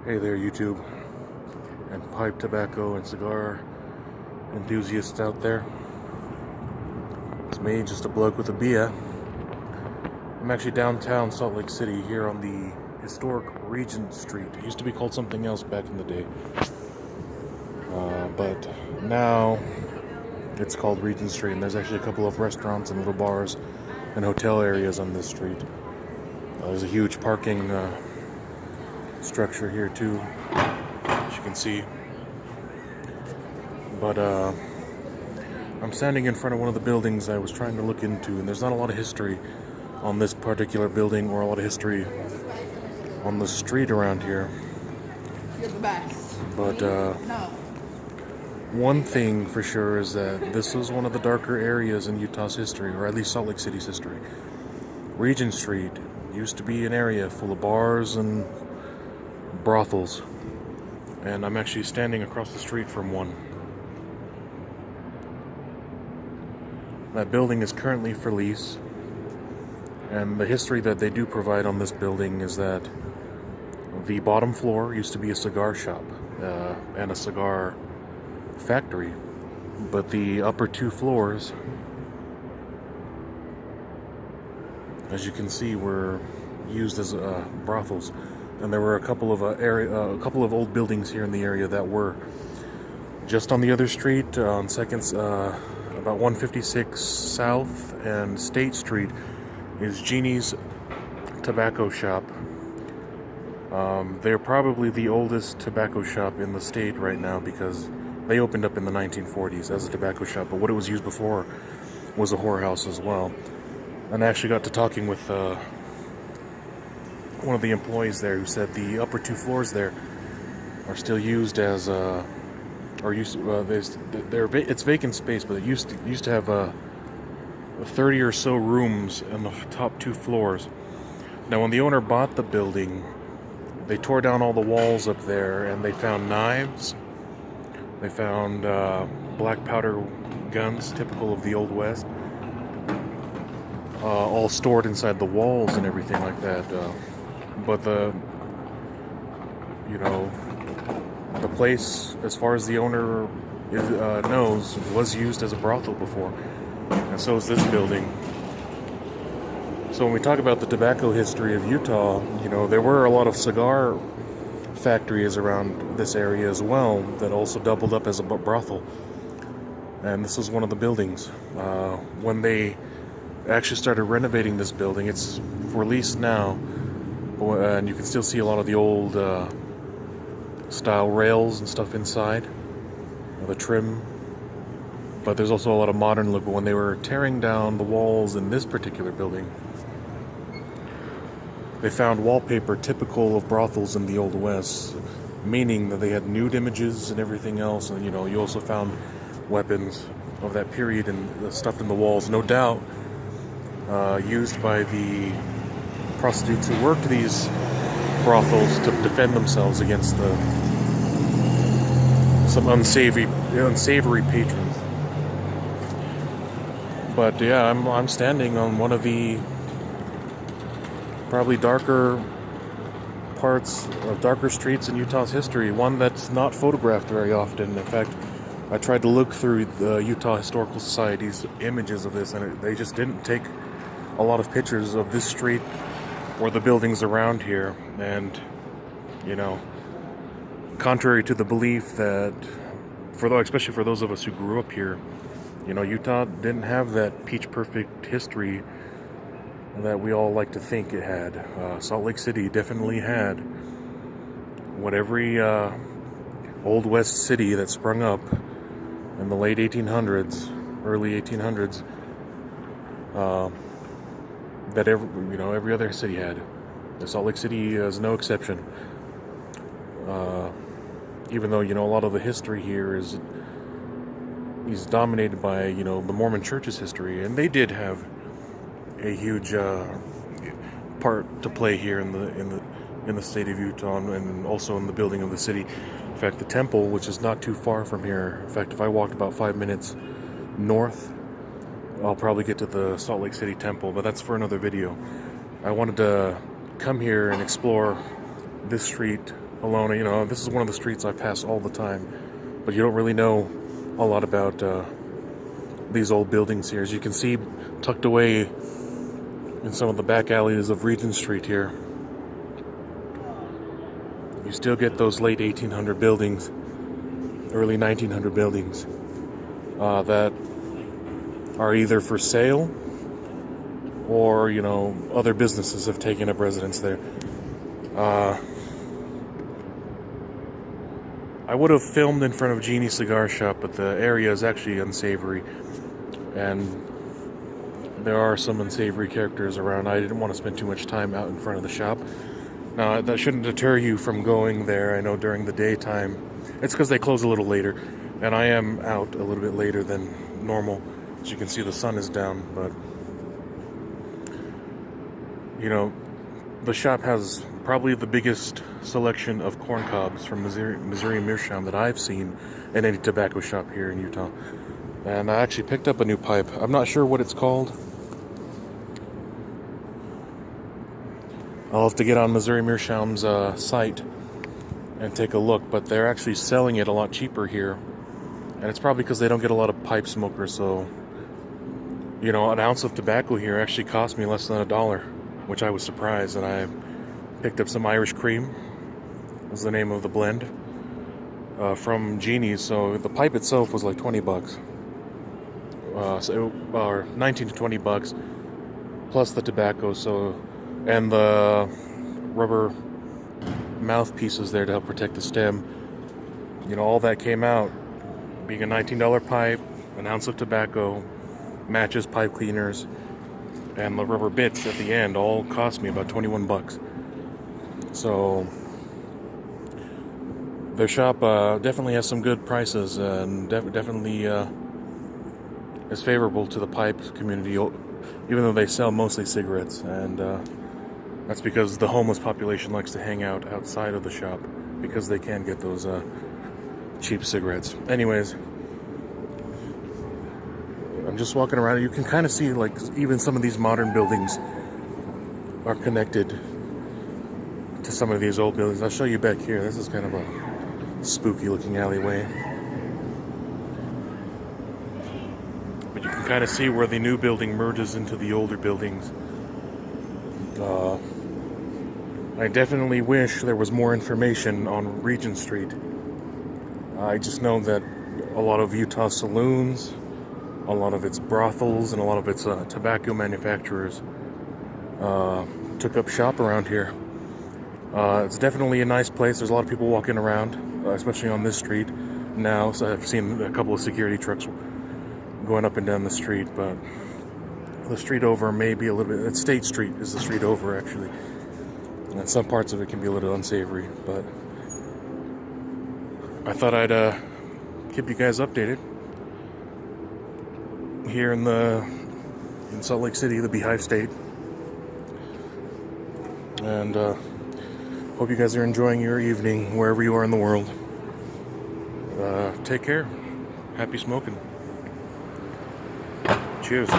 Hey there, YouTube and pipe, tobacco, and cigar enthusiasts out there. It's me, just a bloke with a beer. I'm actually downtown Salt Lake City here on the historic Regent Street. It used to be called something else back in the day. But now it's called Regent Street, and there's actually a couple of restaurants and little bars and hotel areas on this street. There's a huge parking structure here too, as you can see. But I'm standing in front of one of the buildings I was trying to look into, and there's not a lot of history on this particular building or a lot of history on the street around here. You're the best. But No. one thing for sure is that this was one of the darker areas in Utah's history, or at least Salt Lake City's history. Regent Street used to be an area full of bars and brothels, and I'm actually standing across the street from one. That building is currently for lease, and the history that they do provide on this building is that the bottom floor used to be a cigar shop and a cigar factory, but the upper two floors, as you can see, were used as brothels. And there were a couple of old buildings here in the area that were just on the other street on about 156 South and State Street is Jeanies tobacco shop. They're probably the oldest tobacco shop in the state right now because they opened up in the 1940s as a tobacco shop, but what it was used before was a whorehouse as well. And I actually got to talking with one of the employees there who said the upper two floors there are still used as it's vacant space, but it used to have 30 or so rooms in the top two floors. Now, when the owner bought the building, they tore down all the walls up there, and they found knives. They found black powder guns, typical of the Old West, all stored inside the walls and everything like that. But the place, as far as the owner knows, was used as a brothel before, and so is this building. So when we talk about the tobacco history of Utah, there were a lot of cigar factories around this area as well that also doubled up as a brothel, and this was one of the buildings. When they actually started renovating this building, it's for lease now, and you can still see a lot of the old style rails and stuff inside, the trim, but there's also a lot of modern look. But when they were tearing down the walls in this particular building, they found wallpaper typical of brothels in the Old West, meaning that they had nude images and everything else. And you also found weapons of that period and stuffed in the walls, no doubt used by the prostitutes who worked these brothels to defend themselves against some unsavory patrons. But yeah, I'm standing on one of the probably darker streets in Utah's history, one that's not photographed very often. In fact, I tried to look through the Utah Historical Society's images of this, and they just didn't take a lot of pictures of this street or the buildings around here. And contrary to the belief that, especially for those of us who grew up here, Utah didn't have that peach perfect history that we all like to think it had. Salt Lake City definitely had what every Old West city that sprung up in the late 1800s, early 1800s, that every other city had. The Salt Lake City is no exception. Even though a lot of the history here is dominated by the Mormon Church's history, and they did have a huge part to play here in the state of Utah, and also in the building of the city. In fact, the temple, which is not too far from here, in fact, if I walked about 5 minutes north, I'll probably get to the Salt Lake City temple, but that's for another video. I wanted to come here and explore this street alone. You know, this is one of the streets I pass all the time, but you don't really know a lot about these old buildings here. As you can see, tucked away in some of the back alleys of Regent Street here, you still get those late 1800 buildings, early 1900 buildings that are either for sale or, you know, other businesses have taken up residence there. I would have filmed in front of Jeanies Cigar Shop, but the area is actually unsavory, and there are some unsavory characters around. I didn't want to spend too much time out in front of the shop. Now, that shouldn't deter you from going there. I know during the daytime, it's because they close a little later, and I am out a little bit later than normal. As you can see, the sun is down, but, you know, the shop has probably the biggest selection of corn cobs from Missouri Meerschaum that I've seen in any tobacco shop here in Utah. And I actually picked up a new pipe. I'm not sure what it's called. I'll have to get on Missouri Meerschaum's site and take a look, but they're actually selling it a lot cheaper here. And it's probably because they don't get a lot of pipe smokers, so, you know, an ounce of tobacco here actually cost me less than $1, which I was surprised. And I picked up some Irish cream, was the name of the blend, from Jeanies. So the pipe itself was like $20, or 19 to 20 bucks, plus the tobacco, so, and the rubber mouthpieces there to help protect the stem. You know, all that came out being a $19 pipe, an ounce of tobacco, matches, pipe cleaners, and the rubber bits at the end all cost me about 21 bucks. So their shop definitely has some good prices, and definitely is favorable to the pipe community, even though they sell mostly cigarettes. And that's because the homeless population likes to hang out outside of the shop because they can get those cheap cigarettes. Anyways, I'm just walking around. You can kind of see, like, even some of these modern buildings are connected to some of these old buildings. I'll show you back here. This is kind of a spooky looking alleyway, but you can kind of see where the new building merges into the older buildings. I definitely wish there was more information on Regent Street. I just know that a lot of Utah saloons, a lot of its brothels, and a lot of its tobacco manufacturers took up shop around here. It's definitely a nice place. There's a lot of people walking around, especially on this street now. So I've seen a couple of security trucks going up and down the street, but the street over may be a little bit... State Street is the street over, actually. And some parts of it can be a little unsavory, but I thought I'd keep you guys updated here in Salt Lake City, the Beehive State. And hope you guys are enjoying your evening wherever you are in the world. Take care. Happy smoking. Cheers.